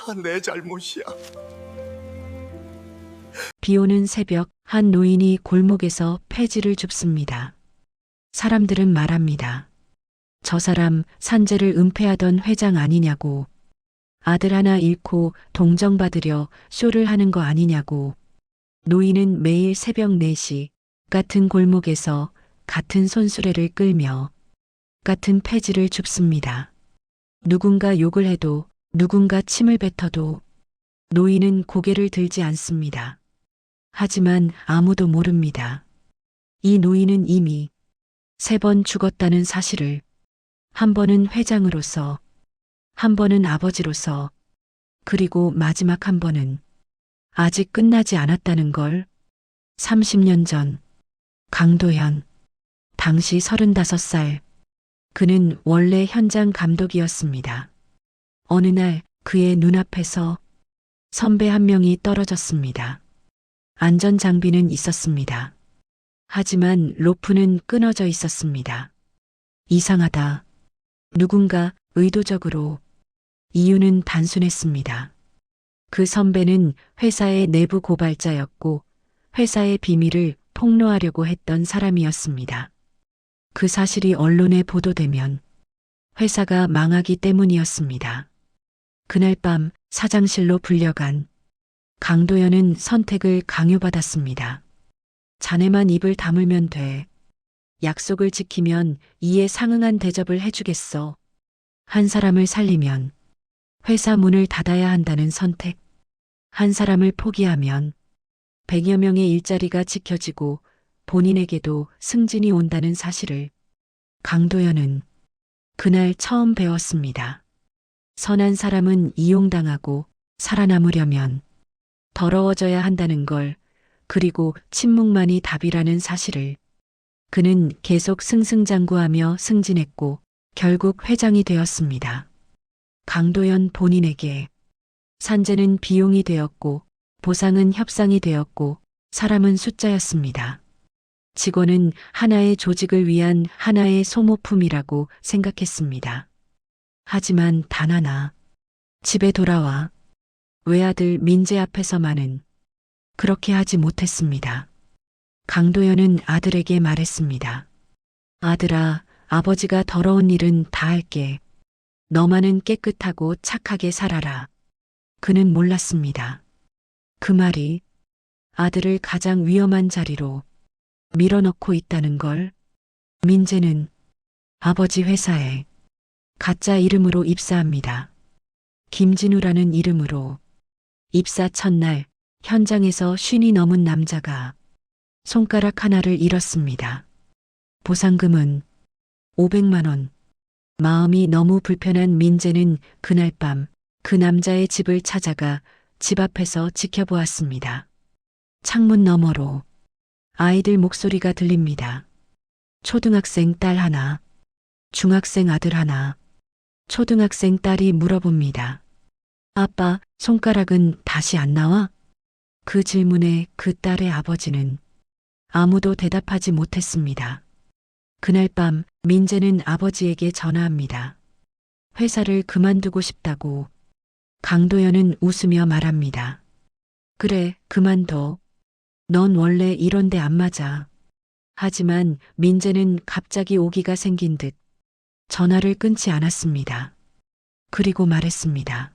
다 내 잘못이야. 비오는 새벽 한 노인이 골목에서 폐지를 줍습니다. 사람들은 말합니다. 저 사람 산재를 은폐하던 회장 아니냐고. 아들 하나 잃고 동정받으려 쇼를 하는 거 아니냐고. 노인은 매일 새벽 4시 같은 골목에서 같은 손수레를 끌며 같은 폐지를 줍습니다. 누군가 욕을 해도 누군가 침을 뱉어도 노인은 고개를 들지 않습니다. 하지만 아무도 모릅니다. 이 노인은 이미 3번 죽었다는 사실을, 한 번은 회장으로서, 한 번은 아버지로서, 그리고 마지막 한 번은 아직 끝나지 않았다는 걸. 30년 전 강도현, 당시 35살. 그는 원래 현장 감독이었습니다. 어느 날 그의 눈앞에서 선배 한 명이 떨어졌습니다. 안전장비는 있었습니다. 하지만 로프는 끊어져 있었습니다. 이상하다. 누군가 의도적으로. 이유는 단순했습니다. 그 선배는 회사의 내부 고발자였고 회사의 비밀을 폭로하려고 했던 사람이었습니다. 그 사실이 언론에 보도되면 회사가 망하기 때문이었습니다. 그날 밤 사장실로 불려간 강도현은 선택을 강요받았습니다. 자네만 입을 다물면 돼. 약속을 지키면 이에 상응한 대접을 해주겠어. 한 사람을 살리면 회사 문을 닫아야 한다는 선택. 한 사람을 포기하면 100여 명의 일자리가 지켜지고 본인에게도 승진이 온다는 사실을 강도현은 그날 처음 배웠습니다. 선한 사람은 이용당하고 살아남으려면 더러워져야 한다는 걸, 그리고 침묵만이 답이라는 사실을. 그는 계속 승승장구하며 승진했고 결국 회장이 되었습니다. 강도현 본인에게 산재는 비용이 되었고 보상은 협상이 되었고 사람은 숫자였습니다. 직원은 하나의 조직을 위한 하나의 소모품이라고 생각했습니다. 하지만 단 하나, 집에 돌아와 외아들 민재 앞에서만은 그렇게 하지 못했습니다. 강도현은 아들에게 말했습니다. 아들아, 아버지가 더러운 일은 다 할게. 너만은 깨끗하고 착하게 살아라. 그는 몰랐습니다. 그 말이 아들을 가장 위험한 자리로 밀어넣고 있다는 걸. 민재는 아버지 회사에 가짜 이름으로 입사합니다. 김진우라는 이름으로. 입사 첫날 현장에서 50이 넘은 남자가 손가락 하나를 잃었습니다. 보상금은 500만 원. 마음이 너무 불편한 민재는 그날 밤 그 남자의 집을 찾아가 집 앞에서 지켜보았습니다. 창문 너머로 아이들 목소리가 들립니다. 초등학생 딸 하나, 중학생 아들 하나, 초등학생 딸이 물어봅니다. 아빠, 손가락은 다시 안 나와? 그 질문에 그 딸의 아버지는 아무도 대답하지 못했습니다. 그날 밤 민재는 아버지에게 전화합니다. 회사를 그만두고 싶다고. 강도현은 웃으며 말합니다. 그래, 그만둬. 넌 원래 이런데 안 맞아. 하지만 민재는 갑자기 오기가 생긴 듯 전화를 끊지 않았습니다. 그리고 말했습니다.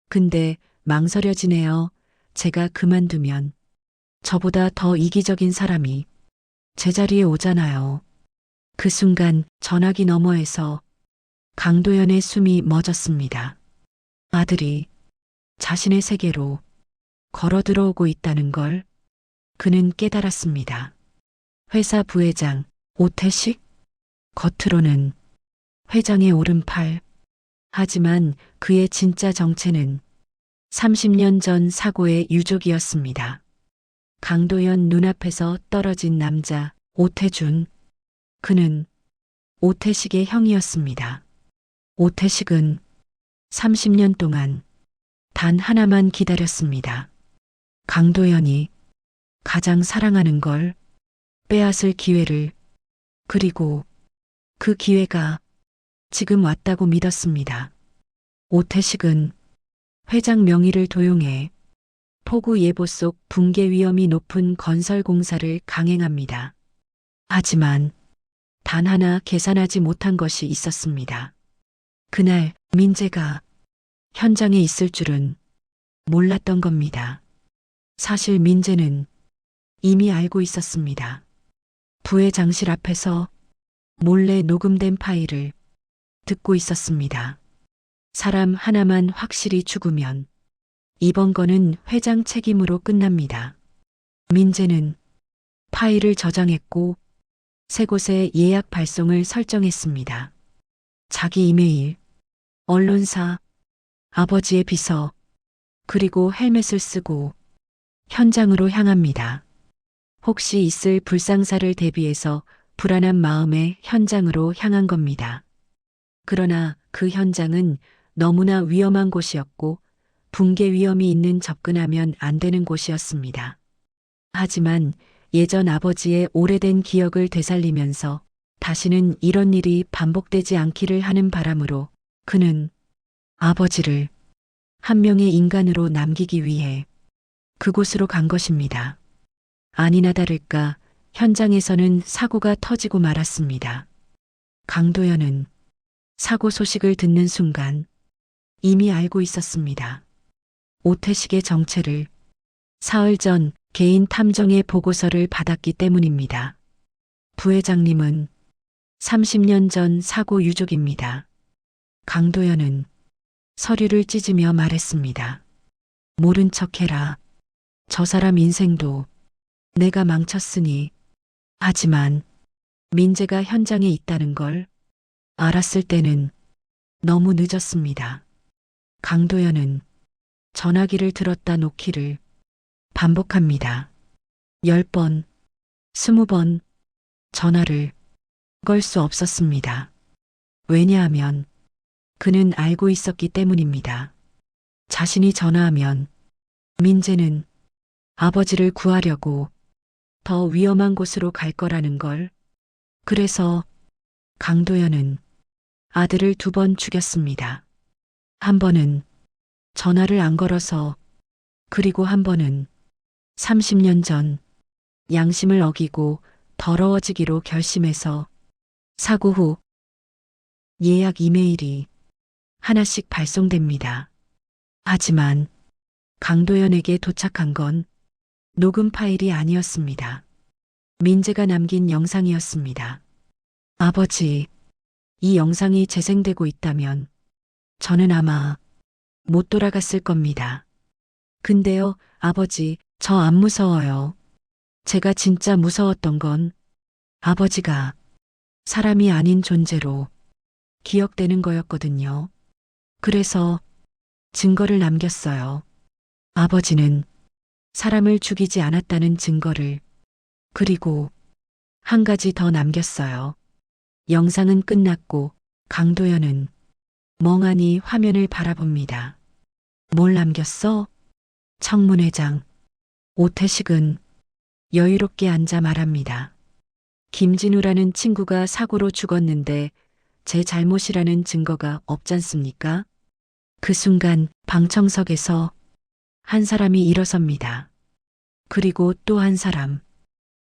근데 망설여지네요. 제가 그만두면 저보다 더 이기적인 사람이 제자리에 오잖아요. 그 순간 전화기 너머에서 강도현의 숨이 멎었습니다. 아들이 자신의 세계로 걸어 들어오고 있다는 걸 그는 깨달았습니다. 회사 부회장 오태식? 겉으로는 회장의 오른팔. 하지만 그의 진짜 정체는 30년 전 사고의 유족이었습니다. 강도현 눈앞에서 떨어진 남자 오태준. 그는 오태식의 형이었습니다. 오태식은 30년 동안 단 하나만 기다렸습니다. 강도현이 가장 사랑하는 걸 빼앗을 기회를. 그리고 그 기회가 지금 왔다고 믿었습니다. 오태식은 회장 명의를 도용해 폭우 예보 속 붕괴 위험이 높은 건설 공사를 강행합니다. 하지만 단 하나 계산하지 못한 것이 있었습니다. 그날 민재가 현장에 있을 줄은 몰랐던 겁니다. 사실 민재는 이미 알고 있었습니다. 부회장실 앞에서 몰래 녹음된 파일을 듣고 있었습니다. 사람 하나만 확실히 죽으면 이번 건은 회장 책임으로 끝납니다. 민재는 파일을 저장했고 세 곳의 예약 발송을 설정했습니다. 자기 이메일, 언론사, 아버지의 비서, 그리고 헬멧을 쓰고 현장으로 향합니다. 혹시 있을 불상사를 대비해서 불안한 마음에 현장으로 향한 겁니다. 그러나 그 현장은 너무나 위험한 곳이었고 붕괴 위험이 있는 접근하면 안 되는 곳이었습니다. 하지만 예전 아버지의 오래된 기억을 되살리면서 다시는 이런 일이 반복되지 않기를 하는 바람으로 그는 아버지를 한 명의 인간으로 남기기 위해 그곳으로 간 것입니다. 아니나 다를까 현장에서는 사고가 터지고 말았습니다. 강도연은 사고 소식을 듣는 순간 이미 알고 있었습니다. 오태식의 정체를 사흘 전 개인 탐정의 보고서를 받았기 때문입니다. 부회장님은 30년 전 사고 유족입니다. 강도연은 서류를 찢으며 말했습니다. 모른 척해라. 저 사람 인생도 내가 망쳤으니. 하지만 민재가 현장에 있다는 걸 알았을 때는 너무 늦었습니다. 강도연은 전화기를 들었다 놓기를 반복합니다. 10번, 20번 전화를 걸 수 없었습니다. 왜냐하면 그는 알고 있었기 때문입니다. 자신이 전화하면 민재는 아버지를 구하려고 더 위험한 곳으로 갈 거라는 걸. 그래서 강도연은 아들을 2번 죽였습니다. 한 번은 전화를 안 걸어서, 그리고 한 번은 30년 전 양심을 어기고 더러워지기로 결심해서. 사고 후 예약 이메일이 하나씩 발송됩니다. 하지만 강도연에게 도착한 건 녹음 파일이 아니었습니다. 민재가 남긴 영상이었습니다. 아버지, 이 영상이 재생되고 있다면 저는 아마 못 돌아갔을 겁니다. 근데요, 아버지, 저 안 무서워요. 제가 진짜 무서웠던 건 아버지가 사람이 아닌 존재로 기억되는 거였거든요. 그래서 증거를 남겼어요. 아버지는 사람을 죽이지 않았다는 증거를. 그리고 한 가지 더 남겼어요. 영상은 끝났고 강도연은 멍하니 화면을 바라봅니다. 뭘 남겼어? 청문회장. 오태식은 여유롭게 앉아 말합니다. 김진우라는 친구가 사고로 죽었는데 제 잘못이라는 증거가 없잖습니까? 그 순간 방청석에서 한 사람이 일어섭니다. 그리고 또 한 사람,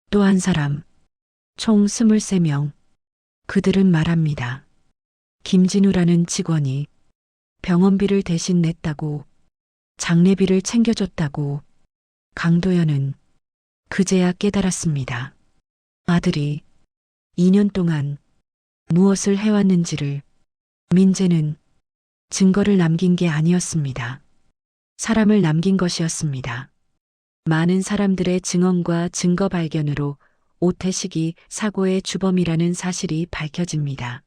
또 한 사람, 총 23명. 그들은 말합니다. 김진우라는 직원이 병원비를 대신 냈다고, 장례비를 챙겨줬다고. 강도연은 그제야 깨달았습니다. 아들이 2년 동안 무엇을 해왔는지를. 민재는 증거를 남긴 게 아니었습니다. 사람을 남긴 것이었습니다. 많은 사람들의 증언과 증거 발견으로 오태식이 사고의 주범이라는 사실이 밝혀집니다.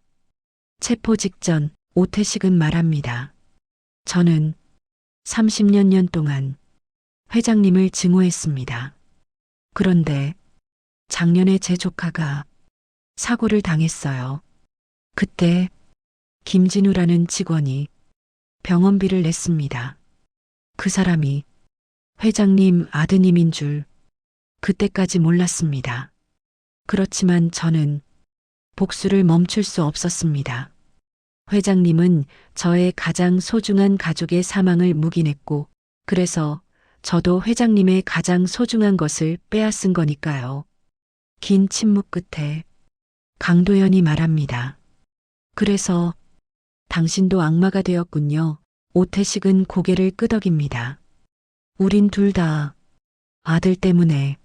체포 직전 오태식은 말합니다. 저는 30년 동안 회장님을 증오했습니다. 그런데 작년에 제 조카가 사고를 당했어요. 그때 김진우라는 직원이 병원비를 냈습니다. 그 사람이 회장님 아드님인 줄 그때까지 몰랐습니다. 그렇지만 저는 복수를 멈출 수 없었습니다. 회장님은 저의 가장 소중한 가족의 사망을 묵인했고, 그래서 저도 회장님의 가장 소중한 것을 빼앗은 거니까요. 긴 침묵 끝에 강도연이 말합니다. 그래서 당신도 악마가 되었군요. 오태식은 고개를 끄덕입니다. 우린 둘 다 아들 때문에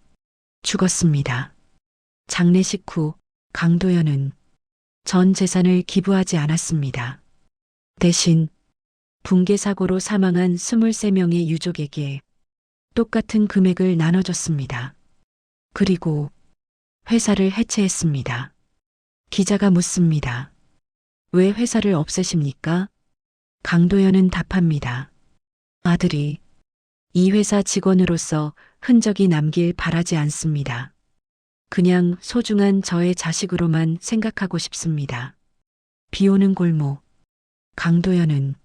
죽었습니다. 장례식 후 강도연은 전 재산을 기부하지 않았습니다. 대신 붕괴 사고로 사망한 23명의 유족에게 똑같은 금액을 나눠줬습니다. 그리고 회사를 해체했습니다. 기자가 묻습니다. 왜 회사를 없애십니까? 강도연은 답합니다. 아들이 이 회사 직원으로서 흔적이 남길 바라지 않습니다. 그냥 소중한 저의 자식으로만 생각하고 싶습니다. 비 오는 골목. 강도연은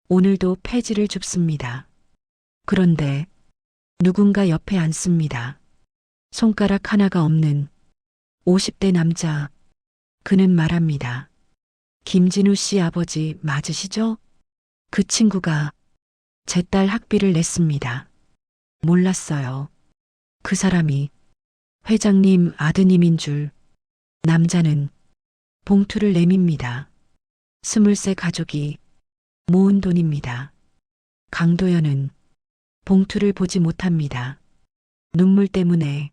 오늘도 폐지를 줍습니다. 그런데 누군가 옆에 앉습니다. 손가락 하나가 없는 50대 남자. 그는 말합니다. 김진우 씨 아버지 맞으시죠? 그 친구가 제 딸 학비를 냈습니다. 몰랐어요. 그 사람이 회장님 아드님인 줄. 남자는 봉투를 내밉니다. 23 가족이 모은 돈입니다. 강도연은 봉투를 보지 못합니다. 눈물 때문에.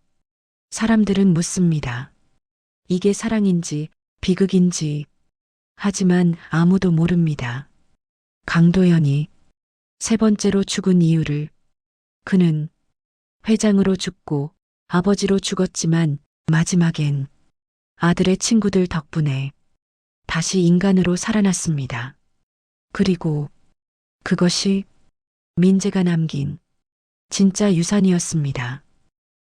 사람들은 묻습니다. 이게 사랑인지 비극인지. 하지만 아무도 모릅니다. 강도연이 세 번째로 죽은 이유를. 그는 회장으로 죽고 아버지로 죽었지만 마지막엔 아들의 친구들 덕분에 다시 인간으로 살아났습니다. 그리고 그것이 민재가 남긴 진짜 유산이었습니다.